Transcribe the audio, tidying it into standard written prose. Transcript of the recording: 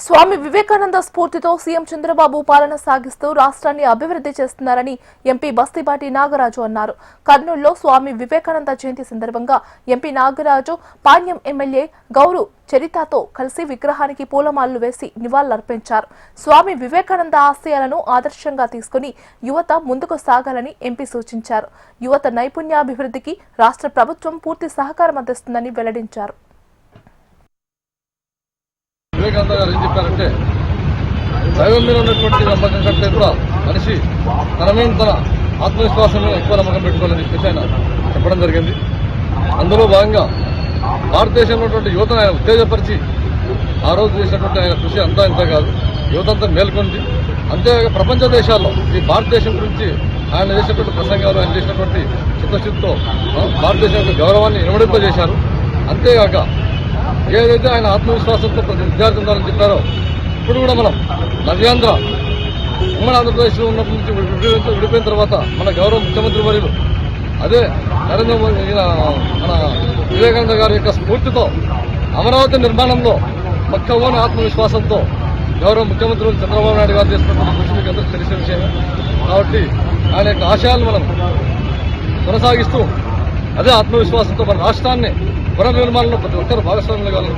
స్వామి వివేకానంద స్ఫూర్తితో సీఎం చంద్రబాబు పాలన సాగిస్తూ రాష్ట్రాన్ని అభివృద్ధి చేస్తున్నారని ఎంపీ బస్తిపాటి నాగరాజు అన్నారు. కర్నూలులో స్వామి వివేకానంద జయంతి సందర్భంగా ఎంపీ నాగరాజు పాణ్యం ఎమ్మెల్యే గౌరు చరితతో కలిసి విగ్రహానికి పూలమాలలు వేసి నివాళులర్పించారు. స్వామి వివేకానంద ఆశయాలను ఆదర్శంగా తీసుకుని యువత ముందుకు సాగాలని ఎంపీ సూచించారు. యువత నైపుణ్యాభివృద్ధికి రాష్ట్ర ప్రభుత్వం పూర్తి సహకారం అందిస్తుందని వెల్లడించారు. వివేకానంద గారు ఏం చెప్పారంటే, దైవం మీద ఉన్నటువంటి నమ్మకం కంటే కూడా మనిషి తన మీద తన ఆత్మవిశ్వాసం మీద ఎక్కువ నమ్మకం పెట్టుకోవాలని చెప్పేసి ఆయన చెప్పడం జరిగింది. అందులో భాగంగా భారతదేశంలో ఉన్నటువంటి యువతను ఆయన ఉత్తేజపరిచి ఆ రోజు చేసినటువంటి ఆయన కృషి అంతా ఇంత కాదు, యువతంతా మేల్కొంది. అంతేకాక ప్రపంచ దేశాల్లో ఈ భారతదేశం గురించి ఆయన చేసినటువంటి ప్రసంగాలు, ఆయన చేసినటువంటి చిత్తశుద్ధితో భారతదేశం యొక్క గౌరవాన్ని ఇనుమడింపజేశారు. అంతేకాక ఏదైతే ఆయన ఆత్మవిశ్వాసంతో ప్రతి విద్యార్థి ఉండాలని చెప్పారో, ఇప్పుడు కూడా మనం నవ్యాంధ్ర ఉమ్మడి ఆంధ్రప్రదేశ్లో ఉన్నప్పటి నుంచి విడిపోయిన తర్వాత మన గౌరవ ముఖ్యమంత్రి వర్యులు అదే నరేంద్ర మోదీ మన వివేకానంద గారి యొక్క స్ఫూర్తితో అమరావతి నిర్మాణంలో మక్కవోని ఆత్మవిశ్వాసంతో గౌరవ ముఖ్యమంత్రి చంద్రబాబు నాయుడు గారు చేస్తున్నటువంటి కృషి మీకు అందరికీ తెలిసిన విషయమే. కాబట్టి ఆయన యొక్క ఆశయాలను మనం కొనసాగిస్తూ అదే ఆత్మవిశ్వాసంతో మన రాష్ట్రాన్ని పునర్నిర్మాణంలో ప్రతి ఒక్కరు భాగస్వామ్యం కావాలని